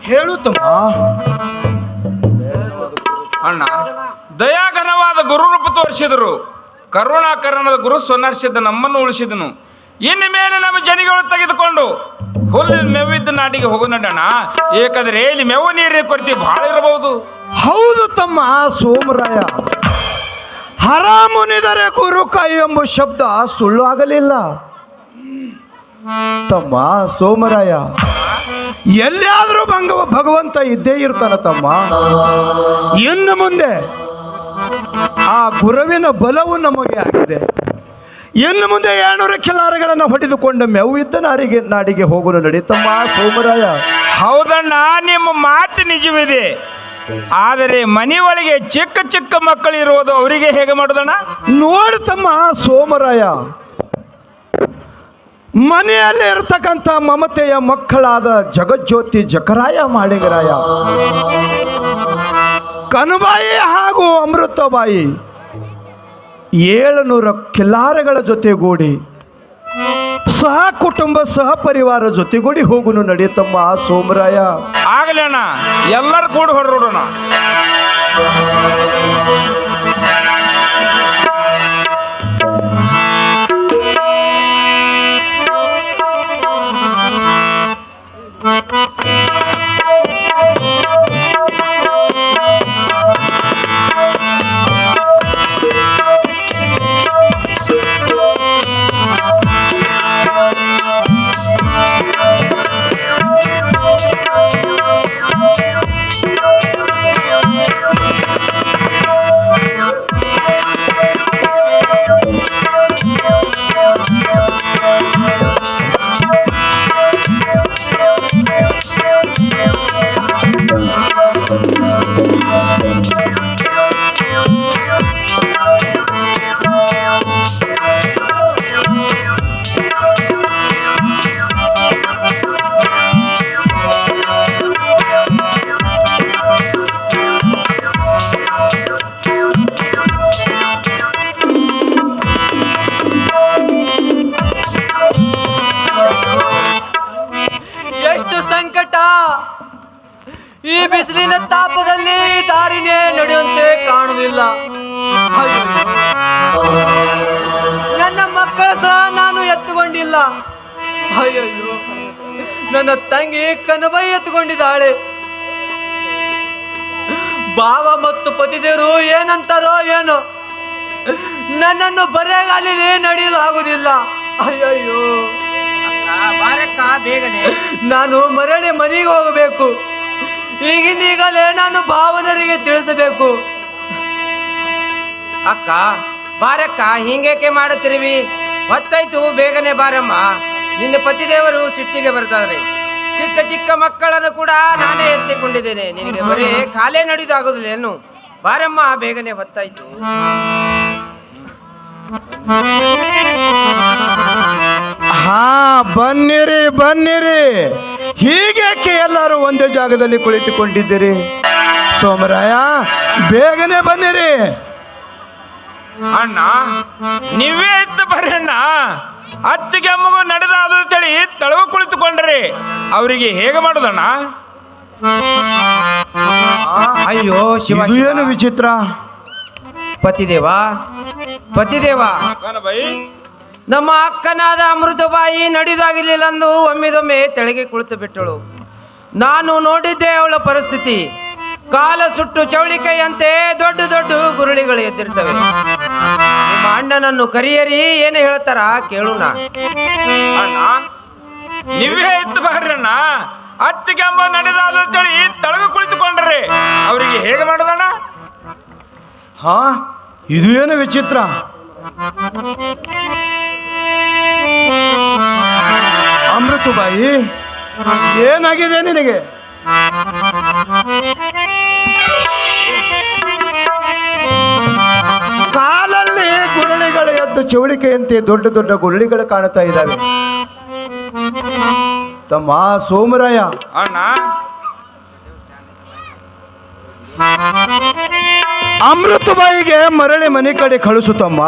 ಹೇಳು ತಮ್ಮ. ಅಣ್ಣ, ದಯಾಘನವಾದ ಗುರುರೂಪ ತೋರಿಸಿದರು. ಕರುಣಾಕರಣದ ಗುರು ಸ್ವನರ್ಸಿದ್ದ ನಮ್ಮನ್ನು ಉಳಿಸಿದನು. ಇನ್ನು ಮೇಲೆ ನಮ್ಮ ಜನಿಗಳು ತೆಗೆದುಕೊಂಡು ಹುಲ್ಲಿನ ಮೇವಿದ್ದ ನಾಟಿಗೆ ಹೋಗು ನಡೋಣ. ಏಕೆಂದರೆ ಇಲ್ಲಿ ಮೇವು ನೀರಿನ ಕೊರತೆ ಬಹಳ ಇರಬಹುದು. ಹೌದು ತಮ್ಮ ಸೋಮರಾಯ. ಹರ ಮುನಿದರೆ ಗುರು ಕೈ ಎಂಬ ಶಬ್ದ ಸುಳ್ಳು ಆಗಲಿಲ್ಲ ತಮ್ಮ ಸೋಮರಾಯ. ಎಲ್ಲಿಯಾದರೂ ಭಗವಂತ ಇದ್ದೇ ಇರ್ತಾನ ತಮ್ಮ. ಇನ್ನು ಮುಂದೆ ಆ ಗುರುವಿನ ಬಲವು ನಮಗೆ ಆಗಿದೆ. ಇನ್ನು ಮುಂದೆ 200 ಕಿಲಾರಗಳನ್ನು ಹೊಡೆದುಕೊಂಡು ಮೇವಿದ್ದ ನಾಡಿಗೆ ಹೋಗಲು ನಡೀತಮ್ಮ ಸೋಮರಾಯ. ಹೌದಣ್ಣ, ನಿಮ್ಮ ಮಾತು ನಿಜವಿದೆ. ಆದರೆ ಮನೆಯೊಳಗೆ ಚಿಕ್ಕ ಚಿಕ್ಕ ಮಕ್ಕಳು ಇರುವುದು ಅವರಿಗೆ ಹೇಗೆ ಮಾಡೋದಣ್ಣ? ನೋಡು ತಮ್ಮ ಸೋಮರಾಯ, ಮನೆಯಲ್ಲಿ ಇರತಕ್ಕಂಥ ಮಮತೆಯ ಮಕ್ಕಳಾದ ಜಗಜ್ಯೋತಿ ಜಕರಾಯ ಮಾಳಿಗರಾಯ, ಕನುಬಾಯಿ ಹಾಗೂ ಅಮೃತಬಾಯಿ 700 ಕಿಲಾರಗಳ ಜೊತೆಗೂಡಿ ಸಹ ಕುಟುಂಬ ಸಹ ಪರಿವಾರ ಜೊತೆಗೂಡಿ ಹೋಗುನು ನಡೆಯುತ್ತಮ್ಮ ಸೋಮರಾಯ. ಆಗಲಿ ಅಣ್ಣ, ಎಲ್ಲರೂ ಕೂಡ ಹೊರಡೋಣ. ಈ ಬಿಸಿಲಿನ ತಾಪದಲ್ಲಿ ದಾರಿನೇ ನಡೆಯುವಂತೆ ಕಾಣುವುದಿಲ್ಲ. ನನ್ನ ಮಕ್ಕಳ ಸಹ ನಾನು ಎತ್ತುಕೊಂಡಿಲ್ಲ. ಅಯ್ಯೋ, ನನ್ನ ತಂಗಿ ಕನಬೈ ಎತ್ತುಕೊಂಡಿದ್ದಾಳೆ. ಭಾವ ಮತ್ತು ಪತಿದೇವರು ಏನಂತಾರೋ ಏನೋ, ನನ್ನನ್ನು ಬರೆಗಾಲಿಲಿ ನಡೆಯಲು ಆಗುದಿಲ್ಲ. ಅಯ್ಯಯ್ಯೋ, ಬೇಗನೆ ನಾನು ಮರಳಿ ಮನೆಗೆ ಹೋಗಬೇಕು. ಈಗಿಂದೀಗಲೇ ನಾನು ಭಾವನರಿಗೆ ತಿಳಿಸಬೇಕು. ಅಕ್ಕ ಬಾರಕ್ಕ, ಹಿಂಗೇಕೆ ಮಾಡುತ್ತಿರುವಿ? ಹೊತ್ತಾಯ್ತು, ಬೇಗನೆ ಬಾರಮ್ಮ. ನಿನ್ನ ಪತಿದೇವರು ಸಿಟ್ಟಿಗೆ ಬರ್ತಾರೆ. ಚಿಕ್ಕ ಚಿಕ್ಕ ಮಕ್ಕಳನ್ನು ಕೂಡ ನಾನೇ ಎತ್ತಿಕೊಂಡಿದ್ದೇನೆ. ನಿನಗೆ ಬರೀ ಕಾಲೇ ನಡೆದಾಗುದಿಲ್ಲ ಏನು? ಬಾರಮ್ಮ, ಬೇಗನೆ ಹೊತ್ತಾಯ್ತು. ಹಾ, ಬನ್ನಿರಿ ಬನ್ನಿರಿ. ಹೀಗೇಕೆ ಎಲ್ಲರೂ ಒಂದೇ ಜಾಗದಲ್ಲಿ ಕುಳಿತುಕೊಂಡಿದ್ದೀರಿ? ಸೋಮರಾಯ, ಬೇಗನೆ ಬನ್ನಿರಿ. ಅಣ್ಣ, ನೀವೇ ಇತ್ತು ಬರ್ರಿ ಅಣ್ಣ. ಅತ್ತಿಗೆ ಅಮ್ಮಗೂ ನಡೆದಾದ ತಳಿ ತಳವು ಕುಳಿತುಕೊಂಡ್ರಿ. ಅವರಿಗೆ ಹೇಗೆ ಮಾಡೋದಣ್ಣ? ಅಯ್ಯೋ ಶಿವ, ಇದು ಏನು ವಿಚಿತ್ರ? ಪತಿದೇವ ಪತಿದೇವ, ನಮ್ಮ ಅಕ್ಕನಾದ ಅಮೃತಬಾಯಿ ನಡೆದಾಗಿರ್ಲಿಲ್ಲಂದು ಒಮ್ಮೆದೊಮ್ಮೆ ತೆಳಗೆ ಕುಳಿತು ಬಿಟ್ಟಳು. ನಾನು ನೋಡಿದ್ದೆ ಅವಳ ಪರಿಸ್ಥಿತಿ. ಕಾಲ ಸುಟ್ಟು ಚೌಳಿಕೈಯಂತೆ ದೊಡ್ಡ ದೊಡ್ಡ ಗುರುಳಿಗಳು ಎದ್ದಿರ್ತವೆ. ನಿಮ್ಮ ಅಣ್ಣನನ್ನು ಕರಿಯರಿ, ಏನು ಹೇಳ್ತಾರ ಕೇಳೋಣ. ಅಣ್ಣ, ನೀವೇ ಇತ್ತು ಬರ್ರಣ್ಣ. ಅತ್ತಿಗೆ ಅಮ್ಮ ನಡೆದಾದ ತಳಿ ತಳಗ ಕುಳಿತುಕೊಂಡ್ರಿ. ಅವರಿಗೆ ಹೇಗೆ ಮಾಡೋದಣ್ಣ? ಹಾ, ಇದು ಏನು ವಿಚಿತ್ರ? ಅಮೃತಬಾಯಿ, ಏನಾಗಿದೆ ನಿನಗೆ? ಕಾಲಲ್ಲಿ ಗುರುಳಿಗಳು ಎದ್ದು ಚೌಳಿಕೆಯಂತೆ ದೊಡ್ಡ ದೊಡ್ಡ ಗುರುಳಿಗಳು ಕಾಣ್ತಾ ಇದ್ದಾವೆ. ತಮ್ಮ ಸೋಮರಾಯ, ಅಣ್ಣ, ಅಮೃತಬಾಯಿಗೆ ಮರಳಿ ಮನೆ ಕಡೆ ಕಳಿಸುತ್ತಮ್ಮ.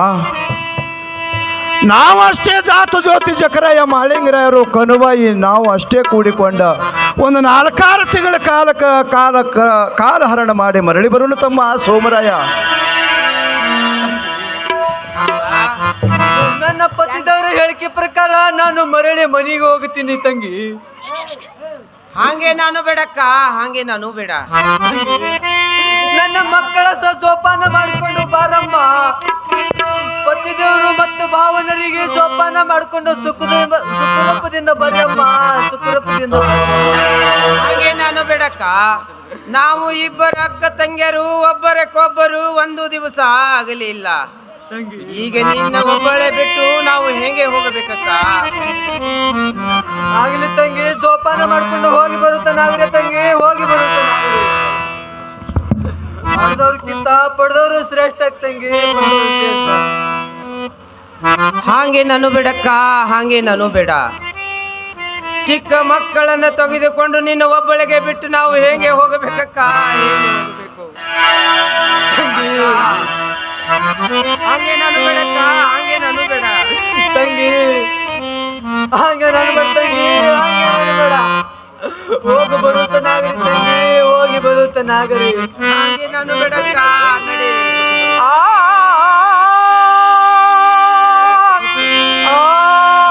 ನಾವಷ್ಟೇ ಜಾತು ಜ್ಯೋತಿ ಜಕರಾಯ ಮಾಳಿಂಗರಾಯರು ಕನುವಾಯಿ ನಾವು ಅಷ್ಟೇ ಕೂಡಿಕೊಂಡ ಒಂದು 4-6 ತಿಂಗಳ ಕಾಲಹರಣ ಮಾಡಿ ಮರಳಿ ಬರೋನು ತಮ್ಮ ಸೋಮರಾಯ. ನನ್ನ ಪತಿದವರ ಹೇಳಿಕೆ ಪ್ರಕಾರ ನಾನು ಮರಳಿ ಮನೆಗೆ ಹೋಗುತ್ತೀನಿ ತಂಗಿ. ಹಾಗೆ ನಾನು ಬೇಡಕ್ಕ, ಹಾಗೆ ನಾನು ಬೇಡ. ನನ್ನ ಮಕ್ಕಳ ಜೋಪಾನ ಮಾಡಿಕೊಂಡು ಬಾರಮ್ಮ. ಪತಿದೇವರು ಮತ್ತು ಭಾವನರಿಗೆ ಜೋಪಾನ ಮಾಡಿಕೊಂಡು ಸುಖರೂಪದಿಂದ ಬರ್ರಮ್ಮ, ಸುಖರೂಪದಿಂದ. ಹಾಗೆ ನಾನು ಬೇಡಕ್ಕ. ನಾವು ಇಬ್ಬರು ಅಕ್ಕ ತಂಗಿಯರು ಒಬ್ಬರಕ್ಕೊಬ್ಬರು ಒಂದು ದಿವಸ ಆಗಲಿಲ್ಲ. ಈಗ ನಿನ್ನ ಒಬ್ಬಳೆ ಬಿಟ್ಟು ನಾವು ಹೇಗೆ ಹೋಗಬೇಕಕ್ಕ? ಆಗ್ಲಿ ತಂಗಿ, ಜೋಪಾನ ಮಾಡ್ಕೊಂಡು ಹೋಗಿ ಬರುತ್ತಾನಾಗ್ರೆ ತಂಗಿ, ಹೋಗಿ ಬರುತ್ತಾನಾಗ್ರಿ. ಮಾಡಿದವ್ರಕ್ಕಿಂತ ಪಡೆದವರು ಶ್ರೇಷ್ಠ ತಂಗಿ, ಪಡೆದವರು ಶ್ರೇಷ್ಠ. ಹಾಗೆ ನಾನು ಬೇಡಕ್ಕ, ಹಾಗೆ ನಾನು ಬೇಡ. ಚಿಕ್ಕ ಮಕ್ಕಳನ್ನ ತೆಗೆದುಕೊಂಡು ನಿನ್ನ ಒಬ್ಬಳಿಗೆ ಬಿಟ್ಟು ನಾವು ಹೇಗೆ ಹೋಗಬೇಕಕ್ಕ? ಹೇಗೆ ಹೋಗಬೇಕು? ಹಾಗೆ ನಾನು ಬೇಡಕ್ಕ, ಹಾಗೆ ನಾನು ಬೇಡ ತಂಗಿ. ಹಾಗೆ ನಾನು ಬೇಡ ತಂಗಿ, ಹಾಗೆ ನಾನು ಬೇಡ. ಹೋಗಿ ಬರುತ್ತಾನಾಗ್ರಿ ತಂಗಿ, ಹೋಗಿ ಬರುತ್ತಾನಾಗ್ರಿ. ಹಾಗೆ ನಾನು ಬೇಡಕ್ಕ, ನಡಿ.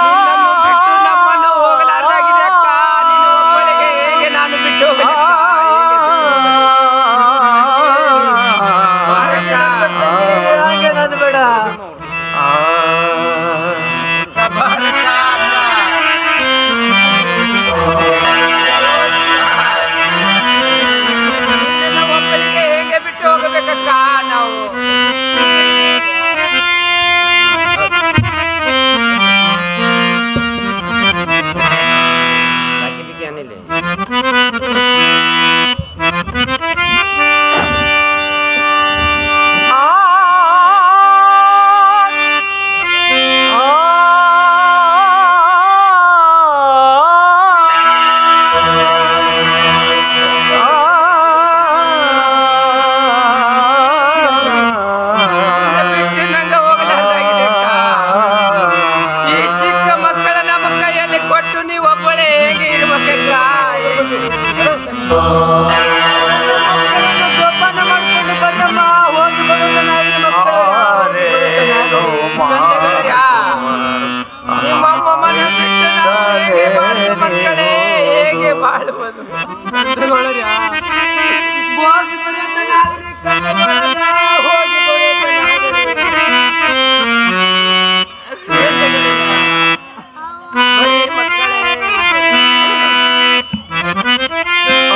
ನಿನ್ನನ್ನು ಬಿಟ್ಟು ನಮ್ಮನ್ನು ಹೋಗಲಾರ್ದಾಗಿದೆ ಅಕ್ಕ. ನಿನ್ನ ಒಬ್ಬಳಿಗೆ ಹೇಗೆ ನಾನು ಬಿಟ್ಟು ಹೋಗಲಕ್ಕ? ಹಾಗೆ ನಾನು ಬೇಡ. ಒಬ್ಬಳಿಗೆ ಹೇಗೆ ಬಿಟ್ಟು ಹೋಗಬೇಕಕ್ಕ ನಾವು? ಜೋಪಾನ ಮಾಡ್ಕೊಂಡು ಬರ್ರಮ್ಮ, ಹೋಗಿ ಬರುತ್ತಾನಾಗ್ರಿ ಮಕ್ಕಳು. ನಿಮ್ಮಮ್ಮನ ಬಿಟ್ಟು ನಾವು ಹೇಗೆ ಬಾಳುವುದು ಮಕ್ಕಳೇ? ಹೇಗೆ ಬಾಳುವುದು? ಹೋಗಿ ಬರುತ್ತಾನಾಗ್ರಿ ಕಣ್ಣುಗಳನ್ನ, ಹೋಗಿ ಬರುತ್ತಾನಾಗ್ರಿ. ಬರೀ ಮಕ್ಕಳೇ.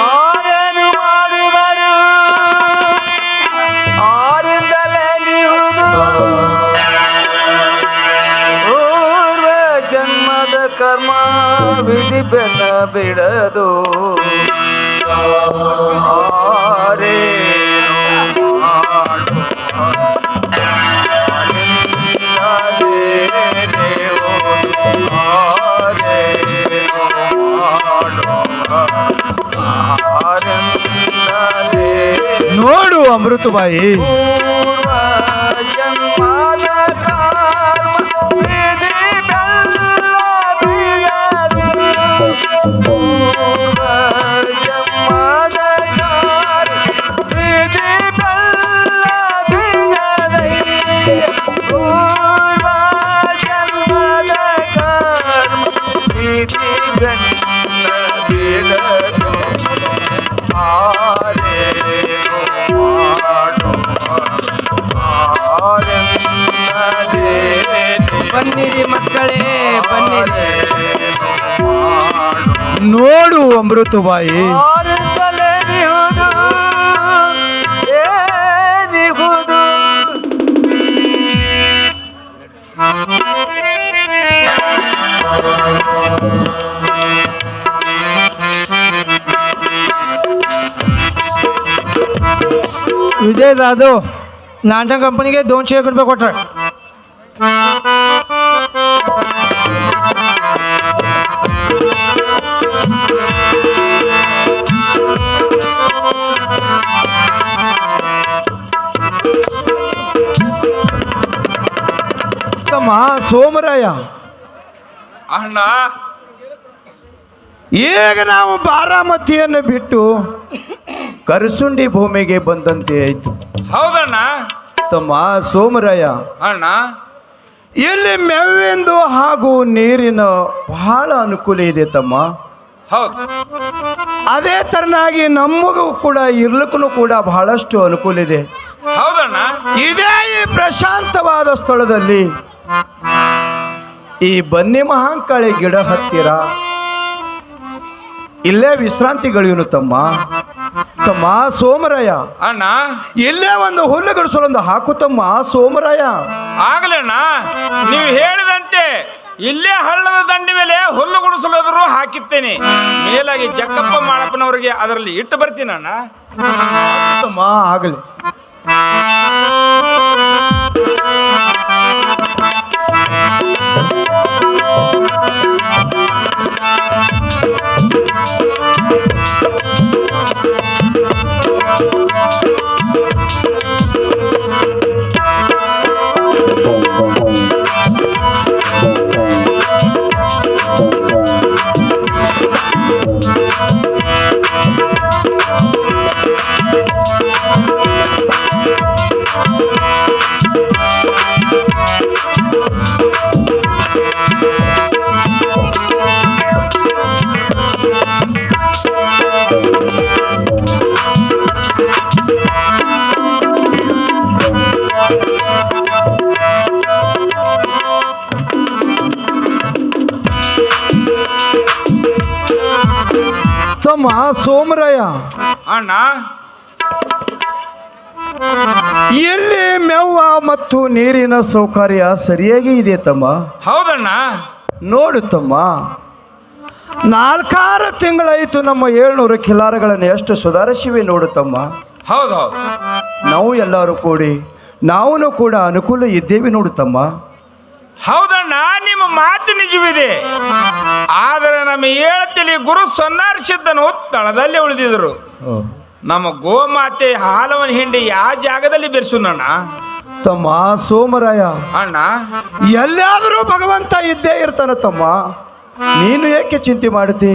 ಆರೇನು ಮಾಡುವರು ಆರಿಂದಲೇ ನೀವುದು, ಪೂರ್ವ ಜನ್ಮದ ಕರ್ಮ ವಿಧಿ ಬೆನ್ನ ಬಿಡದು. ಆರೇನು ನೋಡು ಅಮೃತಬಾಯಿ, ಬನ್ನಿರಿ ಮಕ್ಕಳೇ, ಬನ್ನಿರಿ. ನೋಡು ಅಮೃತಬಾಯಿ, विजय जाधव नाटक कंपनीಗೆ 200 रुपये ಕೊಟ್ರೆ. ತಮ್ಮ ಸೋಮರಾಯ, ಅಣ್ಣ ಈಗ ನಾವು ಬಾರಾಮತಿಯನ್ನು ಬಿಟ್ಟು ಕರಸುಂಡಿ ಭೂಮಿಗೆ ಬಂದಂತೆ ಆಯಿತು. ಹೌದಣ್ಣ. ತಮ್ಮ ಸೋಮರಾಯ, ಅಣ್ಣ ಇಲ್ಲಿ ಮೇವೆಂದು ಹಾಗೂ ನೀರಿನ ಬಹಳ ಅನುಕೂಲ ಇದೆ ತಮ್ಮ. ಹೌದು. ಅದೇ ತರನಾಗಿ ನಮಗೂ ಕೂಡ ಇರ್ಲಿಕ್ಕೂ ಕೂಡ ಬಹಳಷ್ಟು ಅನುಕೂಲ ಇದೆ. ಹೌದಣ್ಣ. ಇದೇ ಈ ಪ್ರಶಾಂತವಾದ ಸ್ಥಳದಲ್ಲಿ ಈ ಬನ್ನಿ ಮಹಾಂಕಾಳಿ ಗಿಡ ಹತ್ತಿರ ಇಲ್ಲೇ ವಿಶ್ರಾಂತಿಗಳಿವನು ತಮ್ಮ. ತಮ್ಮ ಸೋಮರಾಯ, ಅಣ್ಣ ಇಲ್ಲೇ ಒಂದು ಹುಲ್ಲು ಗಡಿಸಲೊಂದು ಹಾಕು ತಮ್ಮ ಸೋಮರಾಯ. ಆಗಲಣ್ಣ, ನೀವು ಹೇಳಿದಂತೆ ಇಲ್ಲೇ ಹಳ್ಳದ ದಂಡಿ ಮೇಲೆ ಹುಲ್ಲು ಗುಡಿಸಲೋದ್ರು ಹಾಕಿತ್ತೇನೆ. ಮೇಲಾಗಿ ಜಕ್ಕಪ್ಪ ಮಾಡಪ್ಪನವರಿಗೆ ಅದರಲ್ಲಿ ಇಟ್ಟು ಬರ್ತೀನಣ್ಣ. ತಮ್ಮ ಆಗಲಿ. ತಮ್ಮ ಸೋಮರಾಯ, ಅಣ್ಣ ಎಲ್ಲಿ ಮೇವ ಮತ್ತು ನೀರಿನ ಸೌಕರ್ಯ ಸರಿಯಾಗಿ ಇದೆ ತಮ್ಮ. ಹೌದಣ್ಣ. ನೋಡು ತಮ್ಮ, 4-6 ತಿಂಗಳಾಯಿತು ನಮ್ಮ 700 ಕಿಲಾರಗಳನ್ನು ಎಷ್ಟು ಸುಧಾರಿಸಿವೆ ನೋಡು ತಮ್ಮ. ಹೌದೌದು. ನಾವು ಎಲ್ಲರೂ ಕೂಡಿ ನಾವು ಕೂಡ ಅನುಕೂಲ ಇದ್ದೇವೆ ನೋಡು ತಮ್ಮ. ಹೌದಣ್ಣ, ನಿಮ್ಮ ಮಾತು ನಿಜವಿದೆ. ಆದರೆ ನಮ್ಮ ಹೇಳ್ತಿಲಿ ಗುರು ಸೊನ್ನಾರಿಸಿದ್ದನು ತಳದಲ್ಲಿ ಉಳಿದಿದ್ರು. ನಮ್ಮ ಗೋಮಾತೆ ಹಾಲವನ ಹಿಂಡಿ ಯಾವ ಜಾಗದಲ್ಲಿ ಬೆರೆಸುನಣ್ಣ? ತಮ್ಮ ಸೋಮರಾಯ, ಅಣ್ಣ ಎಲ್ಲಾದರೂ ಭಗವಂತ ಇದ್ದೇ ಇರ್ತಾನ ತಮ್ಮ. ನೀನು ಏಕೆ ಚಿಂತೆ ಮಾಡುತ್ತಿ?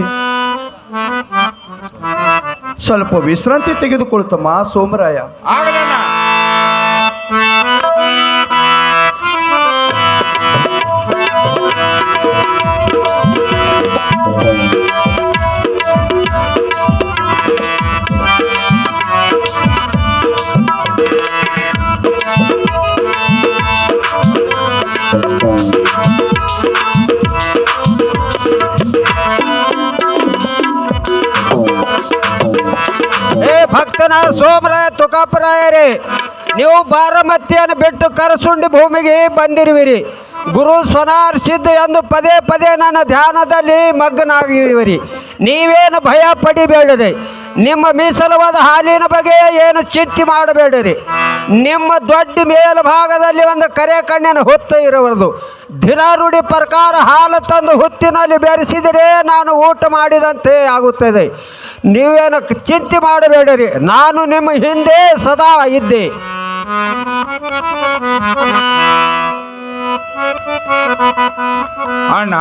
ಸ್ವಲ್ಪ ವಿಶ್ರಾಂತಿ ತೆಗೆದುಕೊಳ್ತಮ್ಮ ಸೋಮರಾಯ. ಆಗಲಣ್ಣ. ಭಕ್ತನ ಸೋಮರಾಯ ತುಕಾಪರಾಯರೇ, ನೀವು ಬಾರಾಮತಿಯನ್ನು ಬಿಟ್ಟು ಕರಸುಂಡಿ ಭೂಮಿಗೆ ಬಂದಿರುವಿರಿ. ಗುರು ಸೊನಾರ್ ಸಿದ್ಧ ಎಂದು ಪದೇ ಪದೇ ನನ್ನ ಧ್ಯಾನದಲ್ಲಿ ಮಗ್ನಾಗಿರುವಿರಿ. ನೀವೇನು ಭಯ ಪಡಿಬೇಡಿರಿ. ನಿಮ್ಮ ಮೀಸಲವಾದ ಹಾಲಿನ ಬಗ್ಗೆ ಏನು ಚಿಂತೆ ಮಾಡಬೇಡಿರಿ. ನಿಮ್ಮ ದೊಡ್ಡ ಮೇಲ್ಭಾಗದಲ್ಲಿ ಒಂದು ಕರೆ ಕಣ್ಣಿನ ಹುತ್ತು ಇರುವುದು. ದಿನರೂಢಿ ಪ್ರಕಾರ ಹಾಲು ತಂದು ಹುತ್ತಿನಲ್ಲಿ ಬೆರೆಸಿದರೆ ನಾನು ಊಟ ಮಾಡಿದಂತೆ ಆಗುತ್ತದೆ. ನೀವೇನು ಚಿಂತೆ ಮಾಡಬೇಡಿರಿ. ನಾನು ನಿಮ್ಮ ಹಿಂದೆ ಸದಾ ಇದ್ದೆ. ಅಣ್ಣ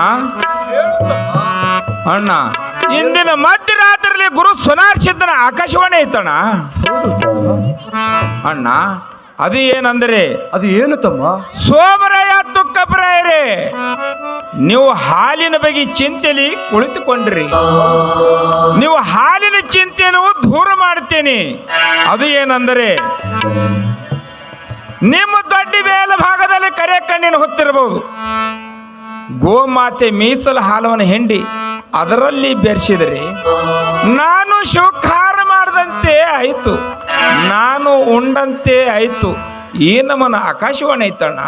ಅಣ್ಣ ಇಂದಿನ ಮಧ್ಯರಾತ್ರಿಯಲ್ಲಿ ಗುರು ಸೊನಾರಿಸಿದ್ದನ ಆಕಾಶವಾಣಿ ಐತಣ್ಣ. ಅಣ್ಣ ಅದು ಏನಂದರೆ, ಅದು ಏನು ತಮ್ಮ? ಸೋಮರಾಯ ತುಕ್ಕಪರಾಯರೇ, ನೀವು ಹಾಲಿನ ಬಗ್ಗೆ ಚಿಂತೆಯಲ್ಲಿ ಕುಳಿತುಕೊಂಡ್ರಿ. ನೀವು ಹಾಲಿನ ಚಿಂತೆಯನ್ನು ದೂರ ಮಾಡ್ತೇನೆ. ಅದು ಏನಂದರೆ, ನಿಮ್ಮ ದೊಡ್ಡ ಮೇಲ್ಭಾಗದಲ್ಲಿ ಕರೆ ಕಣ್ಣಿನ ಹೊತ್ತಿರಬಹುದು. ಗೋಮಾತೆ ಮೀಸಲು ಹಾಲವನ್ನು ಹಿಂಡಿ ಅದರಲ್ಲಿ ಬೆರೆಸಿದರೆ ನಾನು ಶುಕಾಹಾರ ಮಾಡದಂತೆ ಆಯಿತು, ನಾನು ಉಂಡಂತೆ ಆಯಿತು. ಈ ನಮ್ಮನ ಆಕಾಶವಾಣಿ ಐತಣ್ಣ.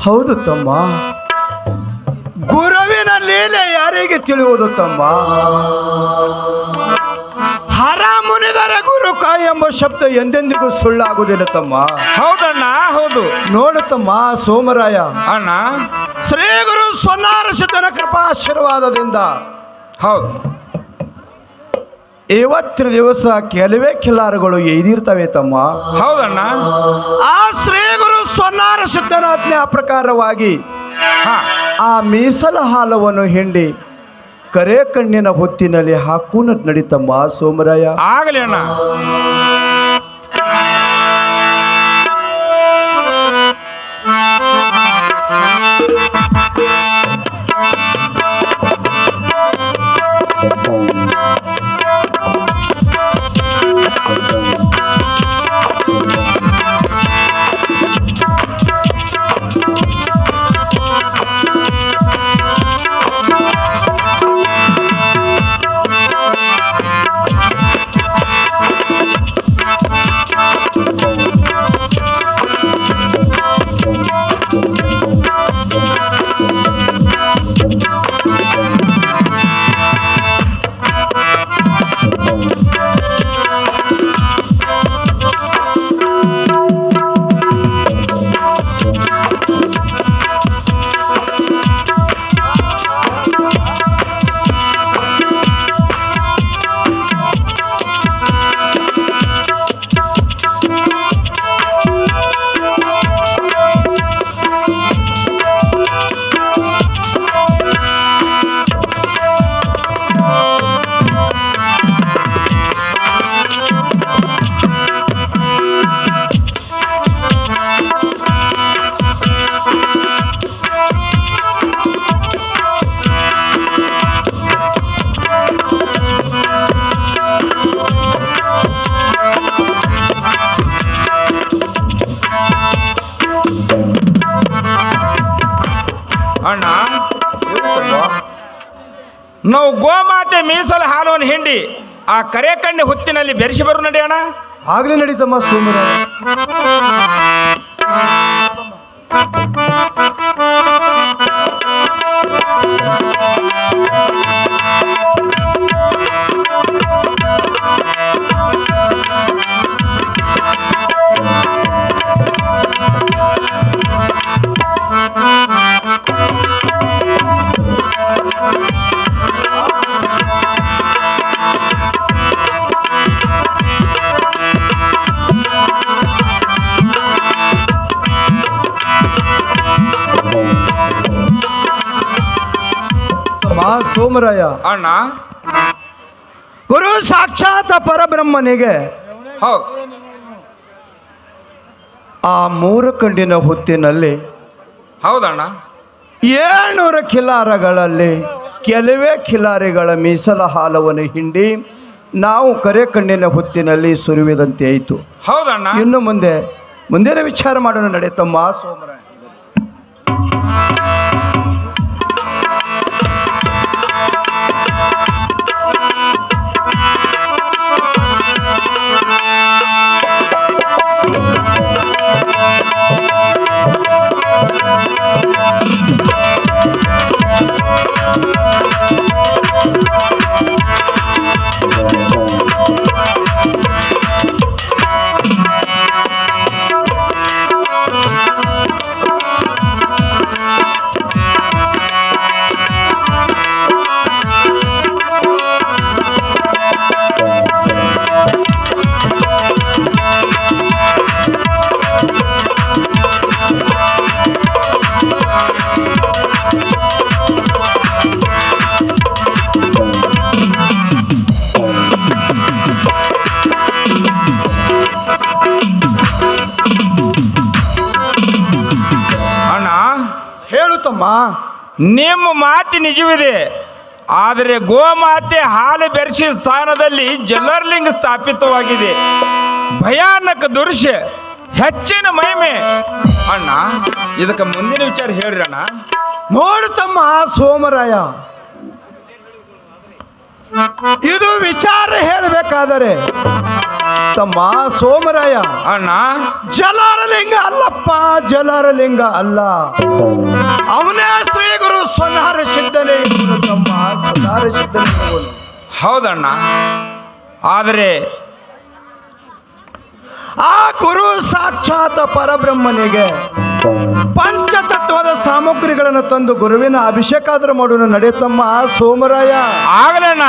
ಹೌದು ತಮ್ಮ, ಗುರುವಿನ ಲೀಲೆ ಯಾರಿಗೆ ತಿಳಿಯುವುದು ತಮ್ಮ? ಹರ ಮುನಿದರೆ ಗುರು ಕಾಯ ಎಂಬ ಶಬ್ದ ಎಂದೆಂದಿಗೂ ಸುಳ್ಳಾಗುವುದಿಲ್ಲ ತಮ್ಮ. ಹೌದಣ್ಣ, ಹೌದು. ನೋಡು ತಮ್ಮ ಸೋಮರಾಯ, ಅಣ್ಣ ಶ್ರೀ ಗುರು ಸೊನ್ನಾರ ಸಿದ್ಧನ ಕೃಪಾಶೀರ್ವಾದದಿಂದ ಹೌದು, ಇವತ್ತಿನ ದಿವಸ ಕೆಲವೇ ಕಿಲಾರಗಳು ಎಯ್ದಿರ್ತವೆ ತಮ್ಮ. ಹೌದಣ್ಣ. ಆ ಶ್ರೀ ಗುರು ಸೊನ್ನಾರ ಸಿದ್ಧನಾಜ್ಞೆ ಪ್ರಕಾರವಾಗಿ ಹಾ ಆ ಮೀಸಲ ಹಾಲವನ್ನು ಹಿಂಡಿ ಕರೆ ಕಣ್ಣಿನ ಹೊತ್ತಿನಲ್ಲಿ ಹಾಕೂನ ನಡಿತಮ್ಮ ಸೋಮರಾಯ. ಆಗಲಿ ಅಣ್ಣ. ಅಣ್ಣ, ನಾವು ಗೋಮಾತೆ ಮೀಸಲು ಹಾಲುವನ್ನು ಹಿಂಡಿ ಆ ಕರೆ ಕಣ್ಣಿ ಹೊತ್ತಿನಲ್ಲಿ ಬೆರೆಸಿ ಬರು ನಡೆಯೋಣ. ಆಗ್ಲೇ ನಡೀತಮ್ಮ ಸೋಮರಾಯ. ಸೋಮರಾಯ ಅಣ್ಣ, ಗುರು ಸಾಕ್ಷಾತ್ ಪರಬ್ರಹ್ಮನಿಗೆ ಹೌದು ಆ ಮೂರು ಕಣ್ಣಿನ ಹೊತ್ತಿನಲ್ಲಿ ಹೌದಣ್ಣ. 700 ಖಿಲಾರಗಳಲ್ಲಿ ಕೆಲವೇ ಖಿಲಾರಿಗಳ ಮೀಸಲ ಹಾಲವನ್ನು ಹಿಂಡಿ ನಾವು ಕರೆ ಕಣ್ಣಿನ ಹೊತ್ತಿನಲ್ಲಿ ಸುರಿವಿದಂತೆ ಆಯಿತು. ಹೌದಣ್ಣ. ಇನ್ನು ಮುಂದಿನ ವಿಚಾರ ಮಾಡೋಣ ನಡೆಯತಮ್ಮ ಸೋಮರಾಯ. ಹೇಳುತ್ತಮ್ಮ, ನಿಮ್ಮ ಮಾತಿ ನಿಜವಿದೆ. ಆದರೆ ಗೋಮಾತೆ ಹಾಲು ಬೆರೆಸಿ ಸ್ಥಾನದಲ್ಲಿ ಜಲರ್ಲಿಂಗ ಸ್ಥಾಪಿತವಾಗಿದೆ. ಭಯಾನಕ ದೃಶ್ಯ, ಹೆಚ್ಚಿನ ಮಹಿಮೆ. ಅಣ್ಣ, ಇದಕ್ಕೆ ಮುಂದಿನ ವಿಚಾರ ಹೇಳ್ರಿ ಅಣ್ಣ. ನೋಡುತ್ತಮ್ಮ ಸೋಮರಾಯ, ಇದು ವಿಚಾರ ಹೇಳಬೇಕಾದರೆ ತಮ್ಮ ಸೋಮರಾಯ, ಅಣ್ಣ, ಜಲಾರಲಿಂಗ ಅಲ್ಲಪ್ಪ, ಜಲಾರಲಿಂಗ ಅಲ್ಲ, ಅವನೇ ಶ್ರೀ ಗುರು ಸೊನ್ನಾರ ಸಿದ್ಧನೇ ಇವನು ತಮ್ಮ, ಸೊನ್ನಾರ ಸಿದ್ಧನೇ ಇವನು. ಹೌದಣ್ಣ. ಆದರೆ ಆ ಗುರು ಸಾಕ್ಷಾತ್ ಪರಬ್ರಹ್ಮನಿಗೆ ಪಂಚತತ್ವದ ಸಾಮಗ್ರಿಗಳನ್ನು ತಂದು ಗುರುವಿನ ಅಭಿಷೇಕ ಆದ್ರೆ ಮಾಡೋಣ ನಡೆಯತಮ್ಮ ಸೋಮರಾಯ. ಆಗಲಣ್ಣ.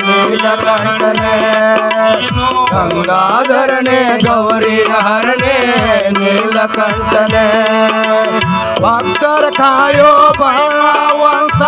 ನೀಲಕಂಠನೆ ಗಂಗಾಧರನೇ ಗೌರಿ ಹರನೇ ನೀಲಕಂಠನೆ ಭಕ್ತರ ಕಾಯೋ ಬಲವಂತ